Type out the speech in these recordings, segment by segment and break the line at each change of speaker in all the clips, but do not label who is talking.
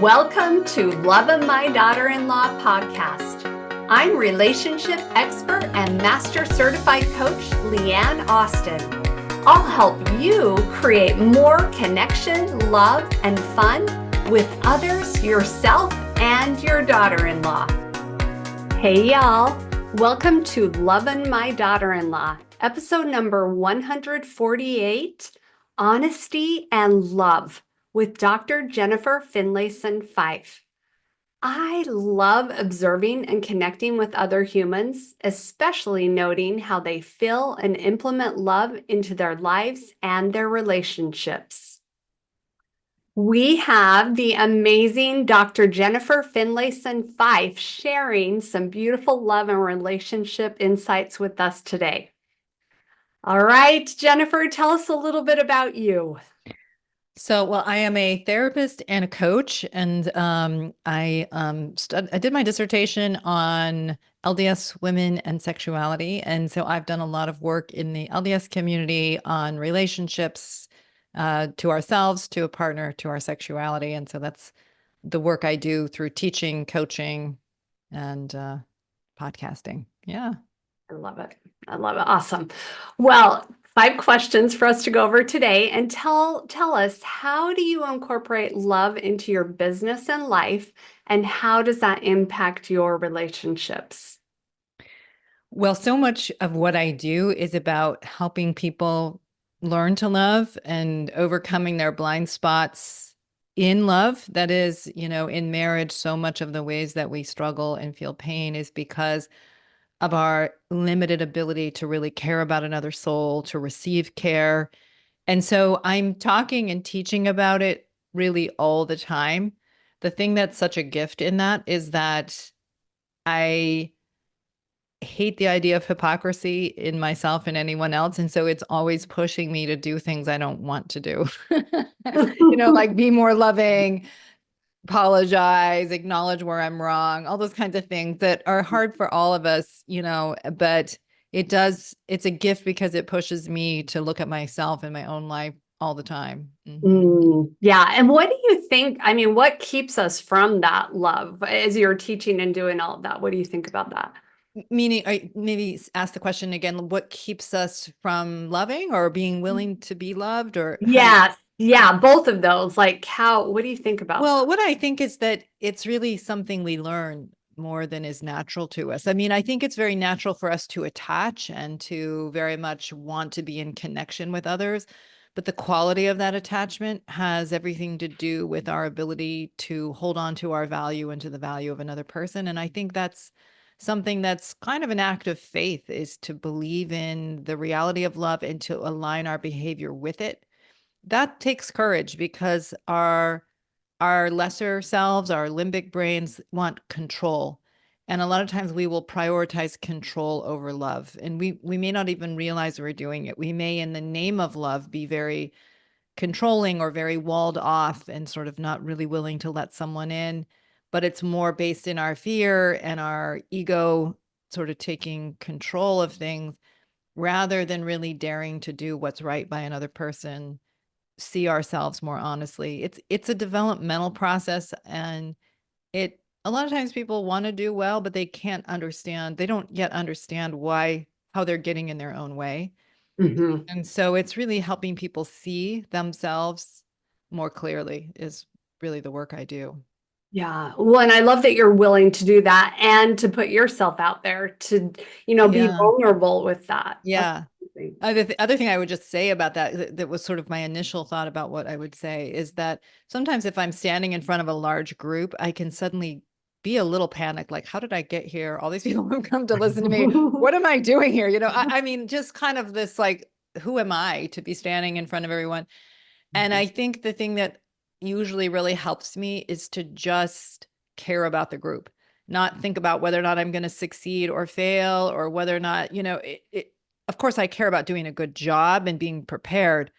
Welcome to Loving My Daughter-in-Law podcast. I'm relationship expert and master certified coach Leanne Austin. I'll help you create more connection, love, and fun with others, yourself, and your daughter-in-law. Hey y'all, welcome to Loving My Daughter-in-Law, episode number 148, Honesty and Love, with Dr. Jennifer Finlayson-Fife. I love observing and connecting with other humans, especially noting how they feel and implement love into their lives and their relationships. We have the amazing Dr. Jennifer Finlayson-Fife sharing some beautiful love and relationship insights with us today. All right, Jennifer, tell us a little bit about you.
Well, I am a therapist and a coach, and I did my dissertation on LDS women and sexuality, and so I've done a lot of work in the LDS community on relationships to ourselves, to a partner, to our sexuality, and so that's the work I do through teaching, coaching, and podcasting. Yeah.
I love it. I love it. Awesome. Well, 5 questions for us to go over today, and tell us, how do you incorporate love into your business and life, and how does that impact your relationships?
Well, so much of what I do is about helping people learn to love and overcoming their blind spots in love. That is, in marriage, so much of the ways that we struggle and feel pain is because of our limited ability to really care about another soul, to receive care. And so I'm talking and teaching about it really all the time. The thing that's such a gift in that is that I hate the idea of hypocrisy in myself and anyone else. And so it's always pushing me to do things I don't want to do. Like be more loving, apologize, acknowledge where I'm wrong, all those kinds of things that are hard for all of us, but it's a gift because it pushes me to look at myself and my own life all the time.
Yeah. And what do you think? I mean, what keeps us from that love as you're teaching and doing all of that? What do you think about that?
Meaning, maybe ask the question again, what keeps us from loving or being willing to be loved, or
Yes. Yeah. Both of those. Like, what do you think about that?
Well, what I think is that it's really something we learn more than is natural to us. I mean, I think it's very natural for us to attach and to very much want to be in connection with others. But the quality of that attachment has everything to do with our ability to hold on to our value and to the value of another person. And I think that's something that's kind of an act of faith, is to believe in the reality of love and to align our behavior with it. That takes courage because our lesser selves, our limbic brains want control. And a lot of times we will prioritize control over love. And we may not even realize we're doing it. We may, in the name of love, be very controlling or very walled off and sort of not really willing to let someone in. But it's more based in our fear and our ego sort of taking control of things rather than really daring to do what's right by another person, see ourselves more honestly. It's a developmental process, and it a lot of times people want to do well, but they don't yet understand how they're getting in their own way.
Mm-hmm.
And so it's really helping people see themselves more clearly is really the work I do.
Yeah. Well, and I love that you're willing to do that and to put yourself out there to, be
Yeah.
vulnerable with that. That's
Yeah.
amazing.
Other thing I would just say about that was sort of my initial thought about what I would say, is that sometimes if I'm standing in front of a large group, I can suddenly be a little panicked, like, how did I get here? All these people have come to listen to me. What am I doing here? I mean, just kind of this, like, who am I to be standing in front of everyone? And I think the thing that usually really helps me is to just care about the group, not think about whether or not I'm going to succeed or fail, or whether or not, of course, I care about doing a good job and being prepared,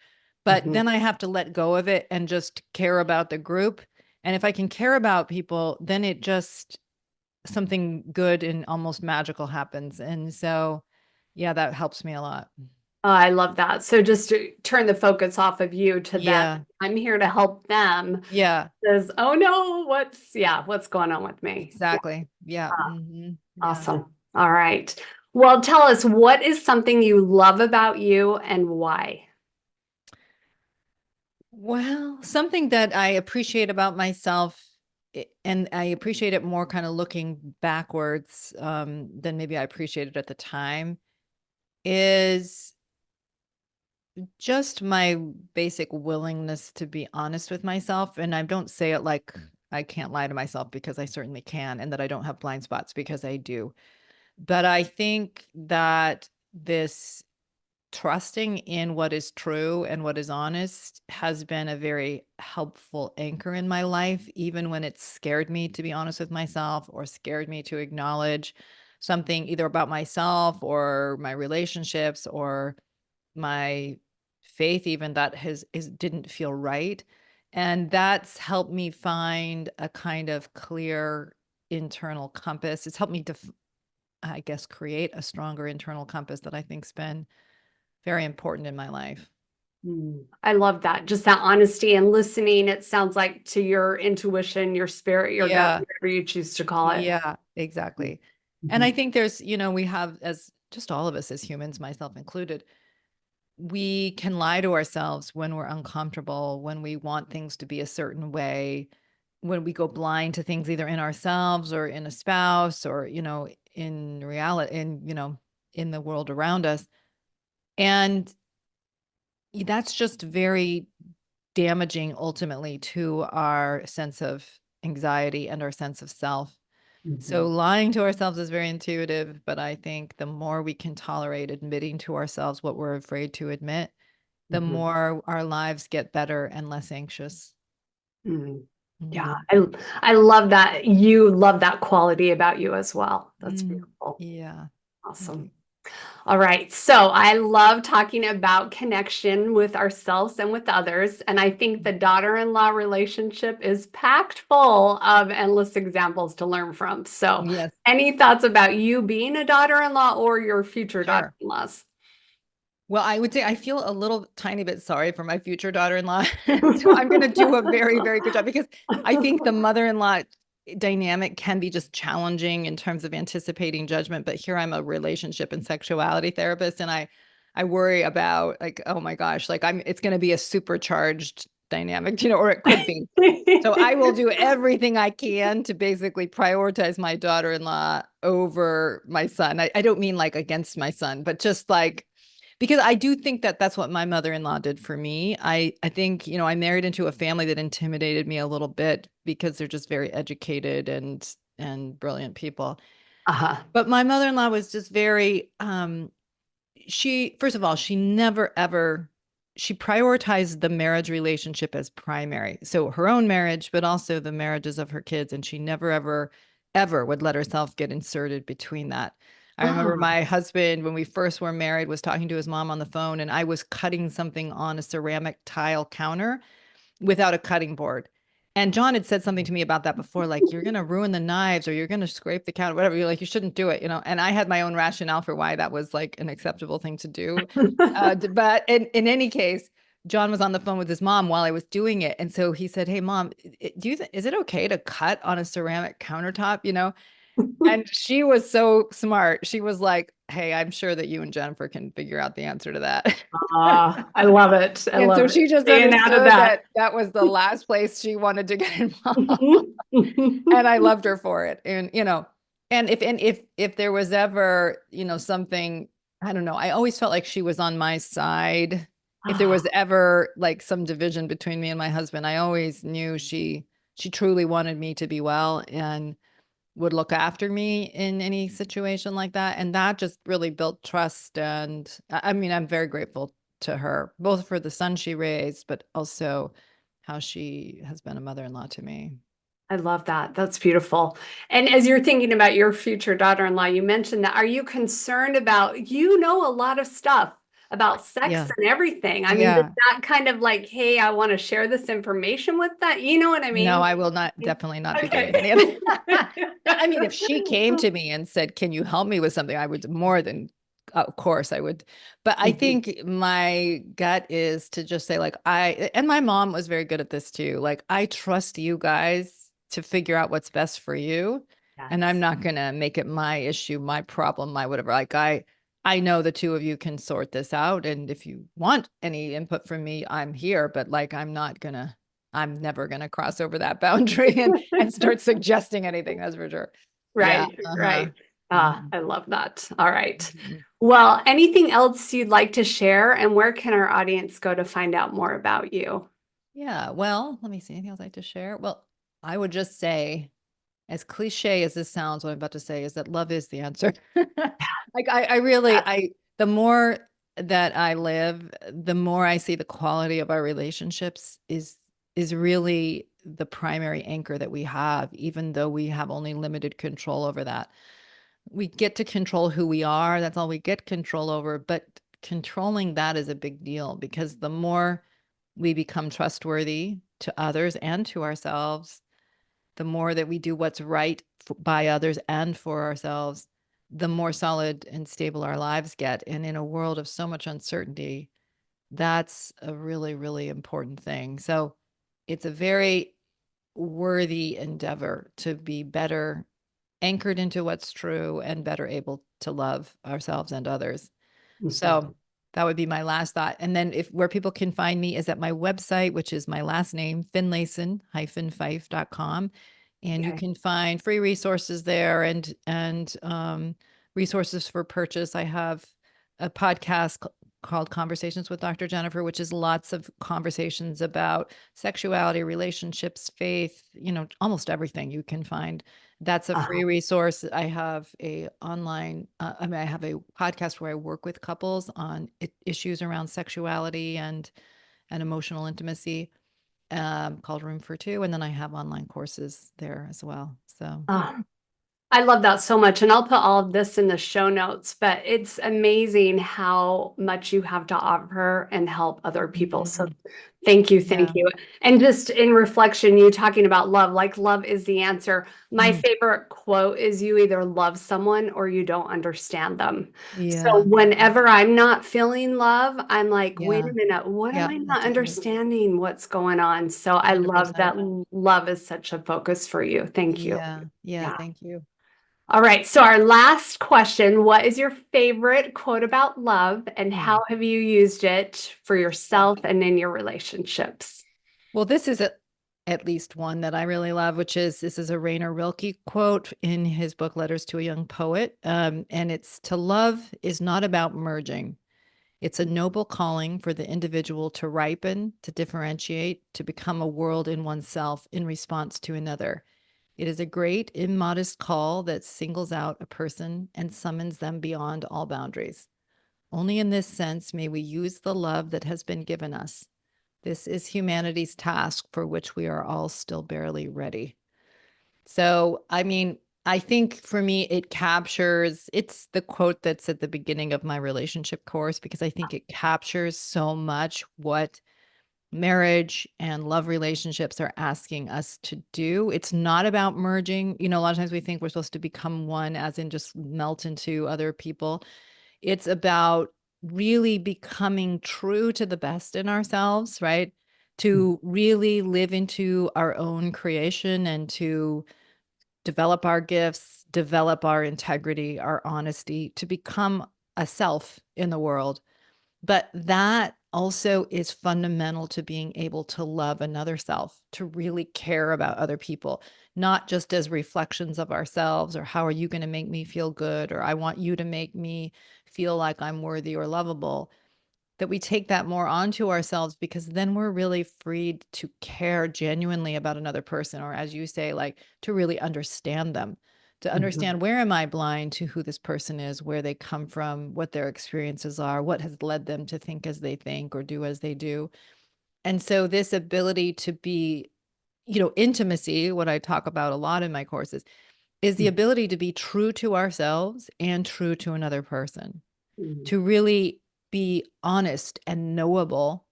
but
Mhm.
then I have to let go of it and just care about the group. And if I can care about people, then something good and almost magical happens. And so, yeah, that helps me a lot.
I love that. So just to turn the focus off of you to them.
Yeah.
I'm here to help them.
Yeah.
Says, oh no, what's going on with me? Yeah.
Exactly. Yeah.
Ah,
Yeah.
awesome. All right. Well, tell us, what is something you love about you and why?
Well, something that I appreciate about myself, and I appreciate it more kind of looking backwards than maybe I appreciated at the time, is just my basic willingness to be honest with myself. And I don't say it like I can't lie to myself, because I certainly can, and that I don't have blind spots, because I do. But I think that this trusting in what is true and what is honest has been a very helpful anchor in my life, even when it scared me to be honest with myself, or scared me to acknowledge something either about myself or my relationships or my faith, even, that has is didn't feel right. And that's helped me find a kind of clear internal compass. It's helped me to, I guess, create a stronger internal compass that I think's been very important in my life.
I love that. Just that honesty and listening. It sounds like to your intuition, your spirit, your gut,
Yeah,
whatever you choose to call it.
yeah, exactly. And I
Mhm.
think there's, we have, as just all of us as humans, myself included, we can lie to ourselves when we're uncomfortable, when we want things to be a certain way, when we go blind to things either in ourselves or in a spouse, or, in reality, in the world around us. And that's just very damaging ultimately to our sense of anxiety and our sense of self. So
Mhm.
lying to ourselves is very intuitive, but I think the more we can tolerate admitting to ourselves what we're afraid to admit, the
Mhm.
more our lives get better and less anxious.
Mhm. Yeah,
Mhm.
I love that you love that quality about you as well. That's beautiful.
Yeah. Thank
Awesome.
you.
All right. So I love talking about connection with ourselves and with others. And I think the daughter-in-law relationship is packed full of endless examples to learn from. So,
Yes.
any thoughts about you being a daughter-in-law or your future
Sure.
daughter-in-laws?
Well, I would say I feel a little tiny bit sorry for my future daughter-in-law. So I'm going to do a very, very good job, because I think the mother-in-law dynamic can be just challenging in terms of anticipating judgment. But here I'm a relationship and sexuality therapist, and I worry about, like, oh my gosh, like, it's going to be a supercharged dynamic, or it could be. So I will do everything I can to basically prioritize my daughter-in-law over my son. I don't mean like against my son, but just like, because I do think that that's what my mother-in-law did for me. I think, I married into a family that intimidated me a little bit, because they're just very educated and brilliant people.
Uh-huh.
But my mother-in-law was just very she first of all, she never ever she prioritized the marriage relationship as primary. So her own marriage, but also the marriages of her kids, and she never ever would let herself get inserted between that. I remember
Oh.
my husband, when we first were married, was talking to his mom on the phone, and I was cutting something on a ceramic tile counter without a cutting board. And John had said something to me about that before, like, you're going to ruin the knives, or you're going to scrape the counter, whatever. You're like, you shouldn't do it, And I had my own rationale for why that was like an acceptable thing to do. But in any case, John was on the phone with his mom while I was doing it. And so he said, hey, mom, is it okay to cut on a ceramic countertop, And she was so smart. She was like, hey, I'm sure that you and Jennifer can figure out the answer to that.
Ah, I love it. I
And so
love it.
she just
Staying out of
understood
that.
that that was the last place she wanted to get involved. And I
Mhm.
loved her for it. And if there was ever, something, I don't know, I always felt like she was on my side. If there
Ah,
was ever like some division between me and my husband, I always knew she truly wanted me to be well, and would look after me in any situation like that. And that just really built trust. And I mean, I'm very grateful to her, both for the son she raised, but also how she has been a mother-in-law to me.
I love that. That's beautiful. And as you're thinking about your future daughter-in-law, you mentioned that. Are you concerned about, you know, a lot of stuff about sex
Yeah.
and everything? I mean, does
Yeah.
that kind of like, hey, I want to share this information with that? You know what I
No,
mean?
I will not, definitely not be doing
Okay.
any of that. No, I mean, if she came to me and said, can you help me with something? I would more than of course I would. But I
Mhm.
think my gut is to just say, like, and my mom was very good at this too. Like, I trust you guys to figure out what's best for you. And I'm
Yes.
not gonna make it my issue, my problem, my whatever. Like, I know the two of you can sort this out. And if you want any input from me, I'm here. But like, I'm never gonna cross over that boundary and start suggesting anything, that's for sure. Yeah.
Right,
Uh-huh.
right. Ah,
Mhm.
I love that. All right.
Mhm.
Well, anything else you'd like to share, and where can our audience go to find out more about you?
Yeah, well, let me see. Anything else I'd like to share? Well, I would just say, as cliche as this sounds, what I'm about to say is that love is the answer. Like, I really,
Yes.
the more that I live, the more I see the quality of our relationships is really the primary anchor that we have, even though we have only limited control over that. We get to control who we are. That's all we get control over. But controlling that is a big deal, because the more we become trustworthy to others and to ourselves, the more that we do what's right by others and for ourselves, the more solid and stable our lives get. And in a world of so much uncertainty, that's a really, really important thing. So it's a very worthy endeavor to be better anchored into what's true and better able to love ourselves and others.
Mhm.
So that would be my last thought. And then, if where people can find me is at my website, which is my last name, Finlayson-Fife.com. And you
Okay.
can find free resources there, and resources for purchase. I have a podcast called Conversations with Dr. Jennifer, which is lots of conversations about sexuality, relationships, faith, almost everything you can find. That's a
Uh-huh.
free resource. I have a online, I have a podcast where I work with couples on issues around sexuality and emotional intimacy, called Room for Two. And then I have online courses there as well. So,
Ah, I love that so much. And I'll put all of this in the show notes, but it's amazing how much you have to offer and help other people. So
mhm.
thank you. Thank
Yeah.
you. And just in reflection, you talking about love, like love is the answer. My
Mm,
favorite quote is you either love someone or you don't understand them. So
yeah.
whenever I'm not feeling love, I'm like, wait
Yeah.
a minute, what am
Yeah.
I not
That's right.
understanding what's going on? So I love
100%.
that love is such a focus for you. Thank you.
Yeah. Yeah.
Yeah.
Thank you.
All right. So, our last question: what is your favorite quote about love, and
Hmm.
how have you used it for yourself and in your relationships?
Well, this is at least one that I really love, which is this is a Rainer Rilke quote in his book Letters to a Young Poet. And it's, to love is not about merging. It's a noble calling for the individual to ripen, to differentiate, to become a world in oneself in response to another. It is a great, immodest call that singles out a person and summons them beyond all boundaries. Only in this sense may we use the love that has been given us. This is humanity's task for which we are all still barely ready. So, I mean, I think for me, it's the quote that's at the beginning of my relationship course, because I think it captures so much what marriage and love relationships are asking us to do. It's not about merging. A lot of times we think we're supposed to become one, as in just melt into other people. It's about really becoming true to the best in ourselves, right? To really live into our own creation and to develop our gifts, develop our integrity, our honesty, to become a self in the world. But that also is fundamental to being able to love another self, to really care about other people, not just as reflections of ourselves, or how are you going to make me feel good, or I want you to make me feel like I'm worthy or lovable. That we take that more onto ourselves, because then we're really freed to care genuinely about another person, or as you say, like, to really understand them, to
Mhm.
understand, where am I blind to who this person is, where they come from, what their experiences are, what has led them to think as they think or do as they do. And so this ability to be, intimacy, what I talk about a lot in my courses, is the ability to be true to ourselves and true to another person,
Mhm.
to really be honest and knowable,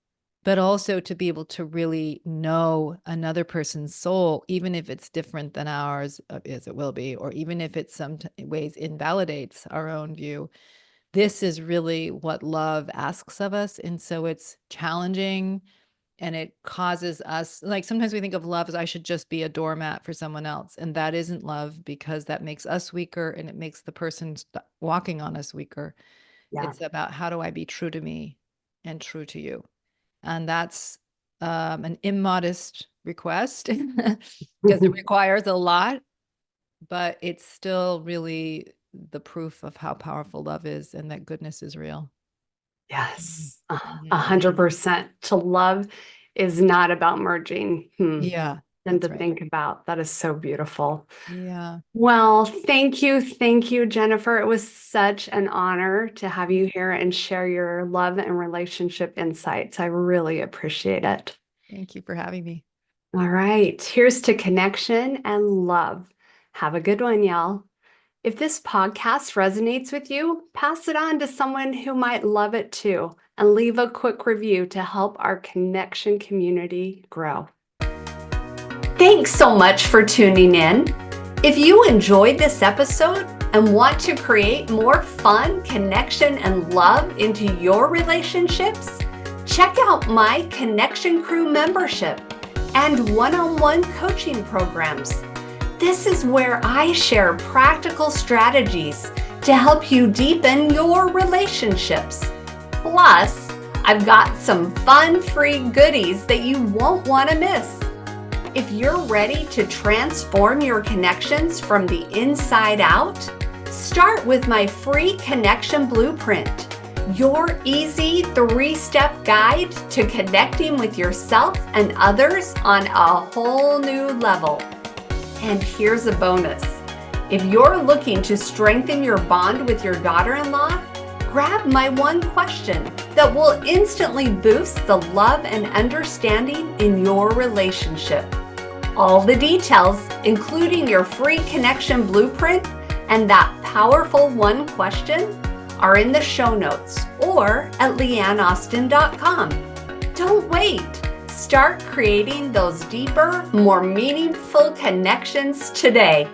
but also to be able to really know another person's soul, even if it's different than ours, as it will be, or even if it some ways invalidates our own view. this is really what love asks of us. And so it's challenging and it causes us, like, sometimes we think of love as I should just be a doormat for someone else. And that isn't love, because that makes us weaker and it makes the person walking on us weaker.
Yeah.
It's about, how do I be true to me and true to you? And that's an immodest request because it requires a lot, but it's still really the proof of how powerful love is and that goodness is real.
Yes, a
Mhm.
100%. To love is not about merging.
Yeah,
And
that's
to
right.
think about. That is so beautiful.
Yeah.
Well, thank you, Jennifer. It was such an honor to have you here and share your love and relationship insights. I really appreciate it.
Thank you for having me.
All right, here's to connection and love. Have a good one, y'all. If this podcast resonates with you, pass it on to someone who might love it too, and leave a quick review to help our connection community grow. Thanks so much for tuning in. If you enjoyed this episode and want to create more fun, connection, and love into your relationships, check out my Connection Crew membership and one-on-one coaching programs. This is where I share practical strategies to help you deepen your relationships. Plus, I've got some fun free goodies that you won't want to miss. If you're ready to transform your connections from the inside out, start with my free Connection Blueprint, your easy 3-step guide to connecting with yourself and others on a whole new level. And here's a bonus. If you're looking to strengthen your bond with your daughter-in-law, grab my one question that will instantly boost the love and understanding in your relationship. All the details, including your free Connection Blueprint and that powerful one question, are in the show notes or at leanneaustin.com. Don't wait. Start creating those deeper, more meaningful connections today.